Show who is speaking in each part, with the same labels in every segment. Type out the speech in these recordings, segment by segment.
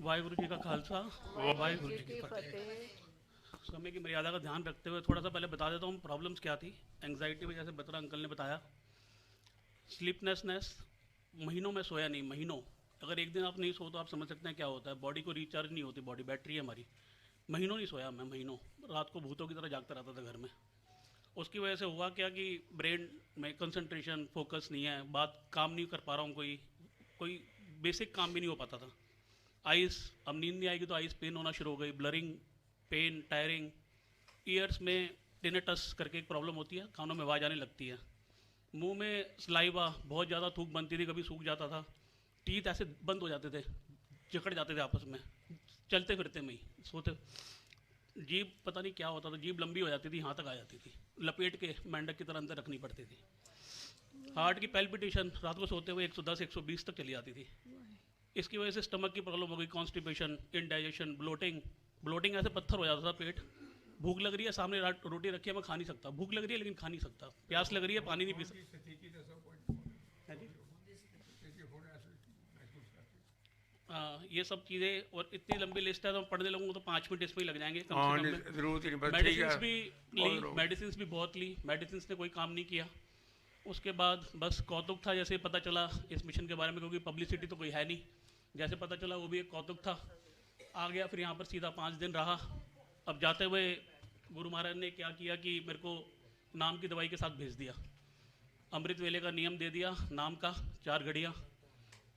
Speaker 1: वाहिगुरु जी का खालसा, वाहिगुरु जी की फतेह। समय की मर्यादा का ध्यान रखते हुए थोड़ा सा पहले बता देता हूँ प्रॉब्लम्स क्या थी। एंग्जाइटी में, जैसे बतरा अंकल ने बताया, स्लीपनेसनेस, महीनों में सोया नहीं, महीनों। अगर एक दिन आप नहीं सो तो आप समझ सकते हैं क्या होता है। बॉडी को रिचार्ज नहीं होती, बॉडी बैटरी है हमारी। महीनों नहीं सोया मैं, महीनों। रात को भूतों की तरह जागता रहता था घर में। उसकी वजह से हुआ क्या कि ब्रेन में कंसंट्रेशन, फोकस नहीं है, बात काम नहीं कर पा रहा हूँ, कोई कोई बेसिक काम भी नहीं हो पाता था। आइज़, अब नींद नहीं आएगी तो आइज़ पेन होना शुरू हो गई, ब्लरिंग, पेन, टायरिंग। ईयर्स में टिनेटस करके एक प्रॉब्लम होती है, कानों में आवाज़ आने लगती है। मुंह में सलाइवा, बहुत ज़्यादा थूक बनती थी, कभी सूख जाता था। टीथ ऐसे बंद हो जाते थे, जकड़ जाते थे आपस में, चलते फिरते में ही, सोते। जीभ पता नहीं क्या होता था, जीभ लंबी हो जाती थी, यहाँ तक आ जाती थी, लपेट के मेंढक की तरह अंदर रखनी पड़ती थी। हार्ट की पैल्पिटेशन रात को सोते हुए 110 120 तक चली जाती थी। इसकी वजह से स्टमक की प्रॉब्लम हो गई, कॉन्स्टिपेशन, इनडाइजेशन, ब्लोटिंग। ब्लोटिंग ऐसे पत्थर हो जाता था पेट। भूख लग रही है, सामने रोटी रखी है, मैं खा नहीं सकता। भूख लग रही है लेकिन खा नहीं सकता। प्यास लग रही है, पानी नहीं पी सकता। ये सब चीज़ें, और इतनी लंबी लिस्ट है तो पढ़ने लगूंगा तो 5 मिनट इसमें ही लग जाएंगे कम से कम। मेडिसिन भी ली, मेडिसिन भी बहुत ली, मेडिसिन ने कोई काम नहीं किया। उसके बाद बस कौतुक था जैसे पता चला इस मिशन के बारे में, क्योंकि पब्लिसिटी तो कोई है नहीं। जैसे पता चला वो भी एक कौतुक था। आ गया, फिर यहाँ पर सीधा 5 दिन रहा। अब जाते हुए गुरु महाराज ने क्या किया कि मेरे को नाम की दवाई के साथ भेज दिया। अमृत वेले का नियम दे दिया, नाम का 4 घड़ियाँ,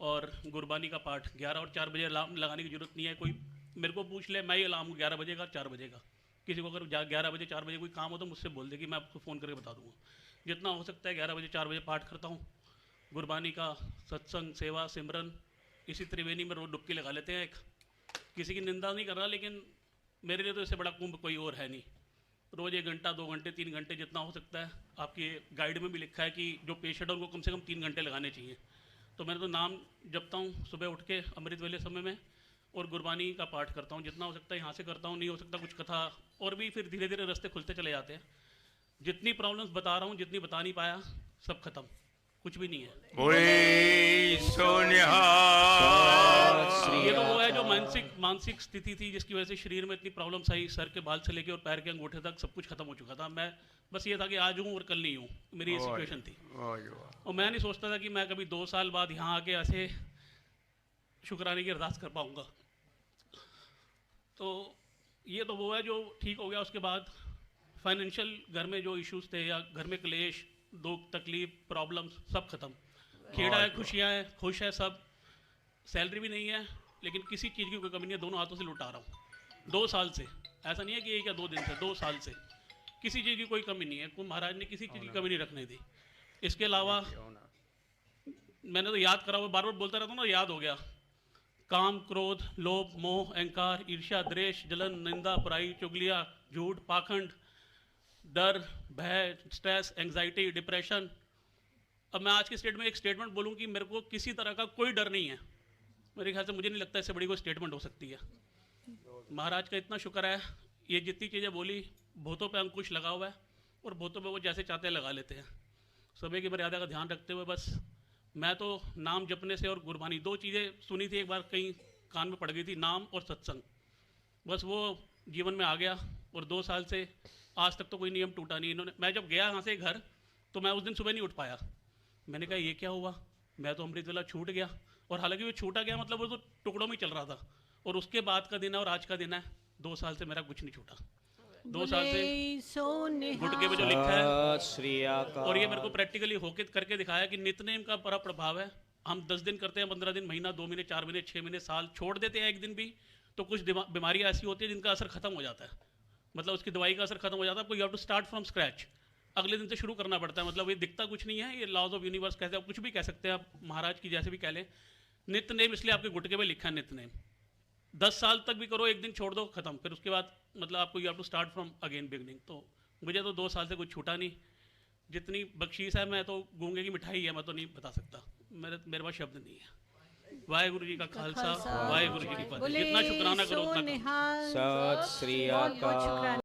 Speaker 1: और गुरबानी का पाठ। 11 और 4 बजे अलार्म लगाने की ज़रूरत नहीं है। कोई मेरे को पूछ ले, मैं ही अलार्म हूँ 11 बजे का, 4 बजे का। किसी को अगर 11 बजे 4 बजे कोई काम हो तो मुझसे बोल दे कि मैं आपको फ़ोन करके बता दूँगा। जितना हो सकता है 11 बजे 4 बजे पाठ करता हूँ। गुरबानी का, सत्संग, सेवा, सिमरन, इसी त्रिवेणी में रोज़ डुबकी लगा लेते हैं एक। किसी की निंदा नहीं कर रहा, लेकिन मेरे लिए तो इससे बड़ा कुंभ कोई और है नहीं। रोज़ 1 घंटा, 2 घंटे, 3 घंटे, जितना हो सकता है। आपकी गाइड में भी लिखा है कि जो पेशेंट है उनको कम से कम 3 घंटे लगाने चाहिए। तो मैं तो नाम जपता हूँ सुबह उठ के अमृत वेले समय में, और गुरबानी का पाठ करता हूँ। जितना हो सकता है यहाँ से करता हूँ, नहीं हो सकता कुछ कथा, और भी फिर धीरे धीरे रास्ते खुलते चले जाते हैं। जितनी प्रॉब्लम्स बता रहा हूँ, जितनी बता नहीं पाया, सब खत्म, कुछ भी नहीं है। ये तो वो है जो मानसिक स्थिति थी जिसकी वजह से शरीर में इतनी प्रॉब्लम्स आई। सर के बाल से लेके और पैर के अंगूठे तक सब कुछ खत्म हो चुका था। मैं बस ये था कि आज हूँ और कल नहीं हूँ, मेरी ये सिचुएशन थी। और मैं नहीं सोचता था कि मैं कभी 2 साल बाद यहाँ आके ऐसे शुक्राने की अरदास कर पाऊँगा। तो ये तो वो है जो ठीक हो गया। उसके बाद फाइनेंशियल, घर में जो इश्यूज थे या घर में क्लेश, दुख, तकलीफ, प्रॉब्लम्स, सब खत्म। खेड़ा है, खुशियाँ हैं, खुश है सब। सैलरी भी नहीं है, लेकिन किसी चीज़ की कोई कमी नहीं है, दोनों हाथों से लुटा रहा हूँ 2 साल से। ऐसा नहीं है कि 1 या 2 दिन से, 2 साल से किसी चीज़ की कोई कमी नहीं है। कुंभ महाराज ने किसी चीज़ की कमी नहीं रखने दी। इसके अलावा मैंने तो याद करा हुआ, बार बार बोलता रहता हूँ ना, याद हो गया। काम, क्रोध, लोभ, मोह, अहंकार, ईर्ष्या, द्वेष, जलन, निंदा, बुराई, चुगलिया, झूठ, पाखंड, डर, भय, स्ट्रेस, एंग्जाइटी, डिप्रेशन। अब मैं आज के स्टेट में एक स्टेटमेंट बोलूँ कि मेरे को किसी तरह का कोई डर नहीं है, मेरे ख्याल से मुझे नहीं लगता इससे बड़ी कोई स्टेटमेंट हो सकती है। महाराज का इतना शुक्र है, ये जितनी चीज़ें बोली, भूतों पे अंकुश लगा हुआ है, और भूतों पे वो जैसे चाहते हैं लगा लेते हैं। समय की मर्यादा का ध्यान रखते हुए बस मैं तो नाम जपने से और गुरबानी, 2 चीज़ें सुनी थी एक बार, कहीं कान में पड़ गई थी, नाम और सत्संग। बस वो जीवन में आ गया, और 2 साल से आज तक तो कोई नियम टूटा नहीं। इन्होंने, मैं जब गया यहाँ से घर तो मैं उस दिन सुबह नहीं उठ पाया। मैंने कहा ये क्या हुआ, मैं तो अमृत वेला छूट गया। और हालांकि वो छूटा गया मतलब वो तो टुकड़ों में चल रहा था। और उसके बाद का दिन है और आज का दिन है, 2 साल से मेरा कुछ नहीं छूटा। 2 साल से गुटके पे जो लिखा है, और ये मेरे को प्रैक्टिकली होके करके दिखाया कि नित्यनेम का बड़ा प्रभाव है। हम 10 दिन करते हैं, 15 दिन, महीना, 2 महीने, 4 महीने, 6 महीने, साल, छोड़ देते हैं 1 दिन भी तो कुछ बीमारियाँ ऐसी होती है जिनका असर खत्म हो जाता है। मतलब उसकी दवाई का असर खत्म हो जाता है। आपको you have to start from scratch, अगले दिन से शुरू करना पड़ता है। मतलब ये दिखता कुछ नहीं है, ये लॉज ऑफ यूनिवर्स कहते हैं, आप कुछ भी कह सकते हैं, आप महाराज की जैसे भी कह लें। नित्यनेम इसलिए आपके गुटके में लिखा है नित्यनेम। 10 साल तक भी करो, 1 दिन छोड़ दो, खत्म। फिर उसके बाद मतलब आपको you have to start from again beginning. तो मुझे तो 2 साल से कुछ छूटा नहीं। जितनी बख्शीश है, मैं तो गूंगे की मिठाई है, मैं तो नहीं बता सकता, मेरे पास शब्द नहीं है। वाहिगुरु जी का खालसा, वाहिगुरु जी की फतेह। जितना शुक्राना करो उतना करो।
Speaker 2: सत श्री अकाल।